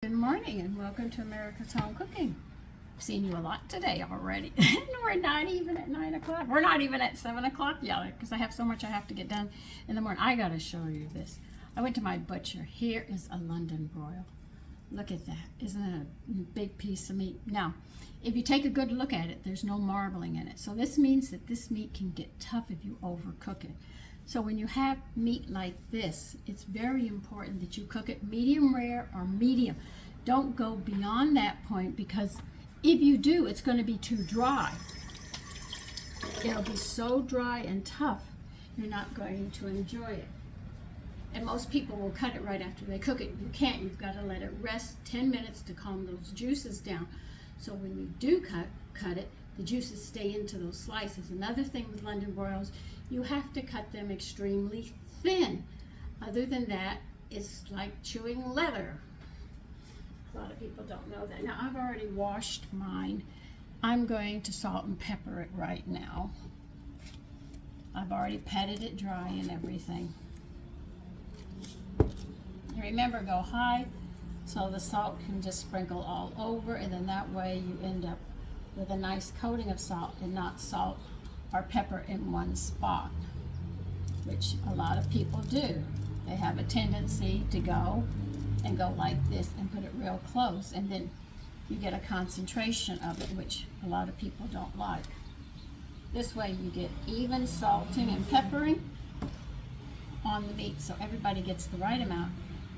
Good morning and welcome to America's Home Cooking. I've seen you a lot today already. We're not even at 9 o'clock. We're not even at 7 o'clock yet because I have so much I have to get done in the morning. I got to show you this. I went to my butcher. Here is a London broil. Look at that. Isn't it a big piece of meat? Now, if you take a good look at it, there's no marbling in it. So this means that this meat can get tough if you overcook it. So when you have meat like this, it's very important that you cook it medium rare or medium. Don't go beyond that point because if you do, it's going to be too dry. It'll be so dry and tough, you're not going to enjoy it. And most people will cut it right after they cook it. You can't. You've got to let it rest 10 minutes to calm those juices down. So when you do cut it, the juices stay into those slices. Another thing with London broils, you have to cut them extremely thin. Other than that, it's like chewing leather. A lot of people don't know that. Now, I've already washed mine. I'm going to salt and pepper it right now. I've already patted it dry and everything. And remember, go high so the salt can just sprinkle all over, and then that way you end up with a nice coating of salt and not salt or pepper in one spot, which a lot of people do. They have a tendency to go like this and put it real close, and then you get a concentration of it, which a lot of people don't like. This way you get even salting and peppering on the meat, so everybody gets the right amount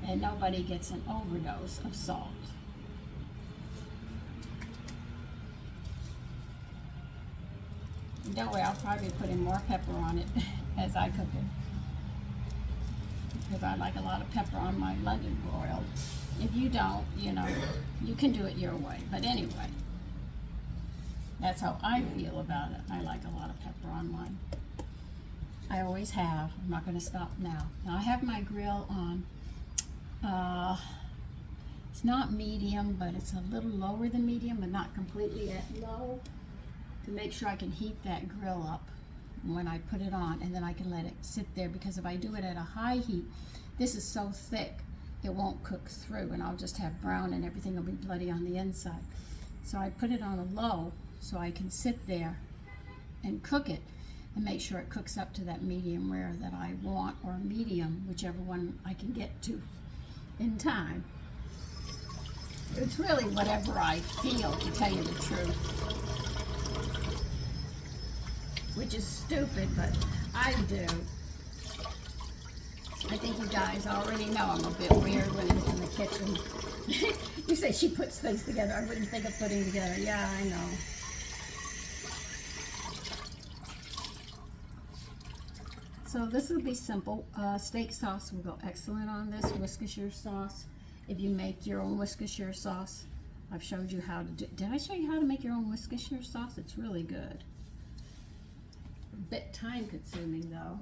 and nobody gets an overdose of salt. And don't worry, I'll probably be putting more pepper on it as I cook it, because I like a lot of pepper on my London broil. If you don't, you can do it your way. But anyway, that's how I feel about it. I like a lot of pepper on mine. I always have. I'm not going to stop now. Now I have my grill on. It's not medium, but it's a little lower than medium, but not completely at low, to make sure I can heat that grill up when I put it on, and then I can let it sit there, because if I do it at a high heat, this is so thick it won't cook through, and I'll just have brown and everything will be bloody on the inside. So I put it on a low so I can sit there and cook it and make sure it cooks up to that medium rare that I want, or medium, whichever one I can get to in time. It's really whatever I feel, to tell you the truth, which is stupid, but I do. I think you guys already know I'm a bit weird when I'm in the kitchen. You say she puts things together. I wouldn't think of putting together. Yeah, I know. So this will be simple. Steak sauce will go excellent on this. Worcestershire sauce. If you make your own Worcestershire sauce, I've showed you how to do. Did I show you how to make your own Worcestershire sauce? It's really good. A bit time consuming though.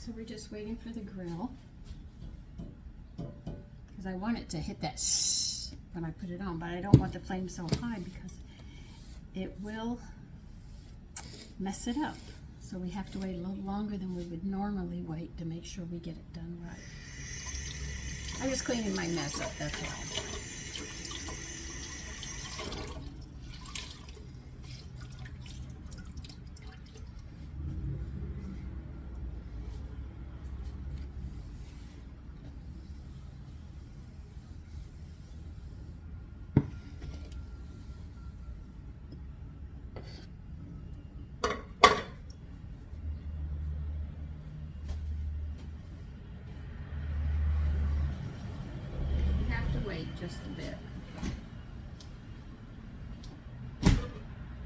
So we're just waiting for the grill, because I want it to hit that when I put it on, but I don't want the flame so high because it will mess it up. So we have to wait a little longer than we would normally wait to make sure we get it done right. I'm just cleaning my mess up, that's all. Wait just a bit.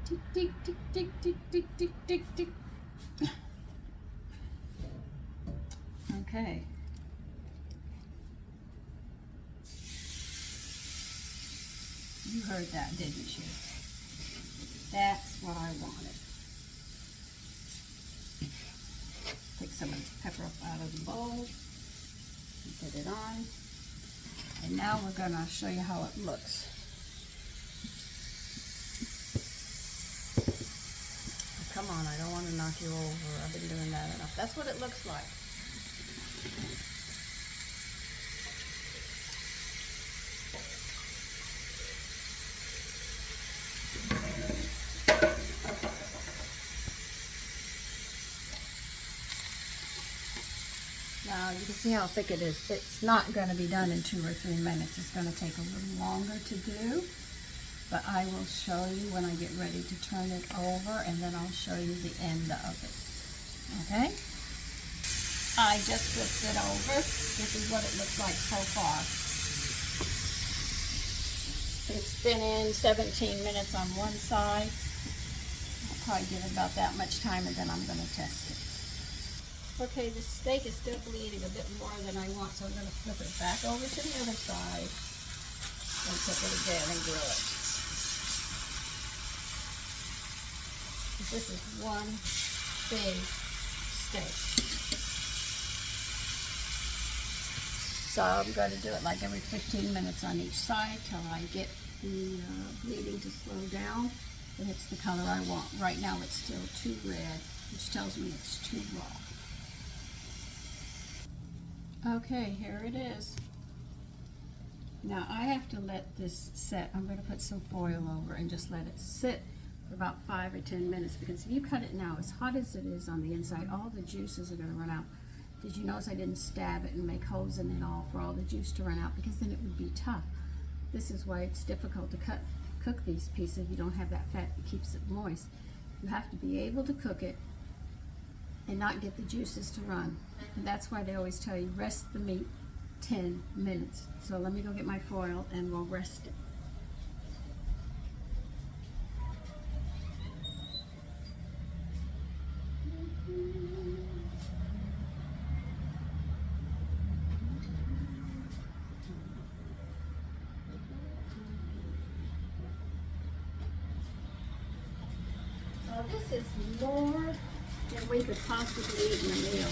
Tick, tick, tick, tick, tick, tick, tick, tick, tick. Okay. You heard that, didn't you? That's what I wanted. Take some of this pepper up out of the bowl and put it on. And now we're going to show you how it looks. come on, I don't want to knock you over. I've been doing that enough. That's what it looks like. Now you can see how thick it is. It's not going to be done in 2 or 3 minutes. It's going to take a little longer to do, but I will show you when I get ready to turn it over, and then I'll show you the end of it. Okay? I just flipped it over. This is what it looks like so far. It's been in 17 minutes on one side. I'll probably give it about that much time, and then I'm going to test it. Okay, the steak is still bleeding a bit more than I want, so I'm going to flip it back over to the other side and cook it again and grill it. This is one big steak. So I'm going to do it like every 15 minutes on each side till I get the bleeding to slow down and it's the color I want. Right now it's still too red, which tells me it's too raw. Okay, here it is. Now I have to let this set. I'm going to put some foil over and just let it sit for about 5 or 10 minutes, because if you cut it now, as hot as it is on the inside, all the juices are going to run out. Did you notice I didn't stab it and make holes in it all for all the juice to run out, because then it would be tough. This is why it's difficult to cook these pieces. You don't have that fat that keeps it moist. You have to be able to cook it and not get the juices to run. And that's why they always tell you rest the meat 10 minutes. So let me go get my foil and we'll rest it. Well, this is more than we could possibly eat in a meal.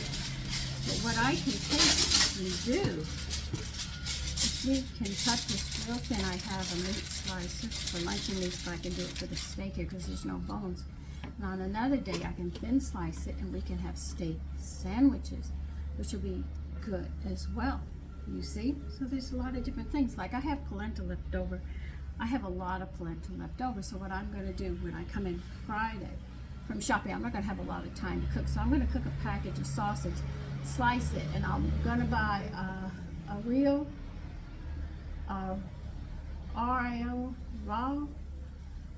But what I can take and do, if we can cut this real thin, I have a meat slicer for luncheon meat, so I can do it for the steak here because there's no bones. And on another day, I can thin slice it and we can have steak sandwiches, which will be good as well. You see? So there's a lot of different things. Like I have polenta left over. I have a lot of polenta left over, so what I'm going to do when I come in Friday from shopping, I'm not going to have a lot of time to cook, so I'm going to cook a package of sausage, slice it, and I'm going to buy a real RIO raw,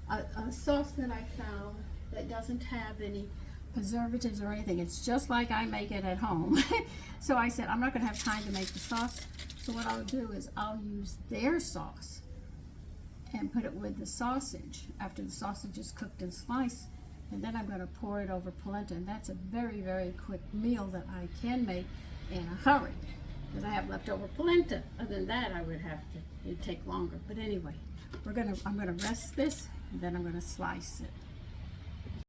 a sauce that I found that doesn't have any preservatives or anything. It's just like I make it at home. So I said I'm not going to have time to make the sauce, so what I'll do is I'll use their sauce and put it with the sausage after the sausage is cooked and sliced, and then I'm going to pour it over polenta, and that's a very, very quick meal that I can make in a hurry because I have leftover polenta. Other than that, I would have to, it'd take longer. But anyway, I'm going to rest this, and then I'm going to slice it.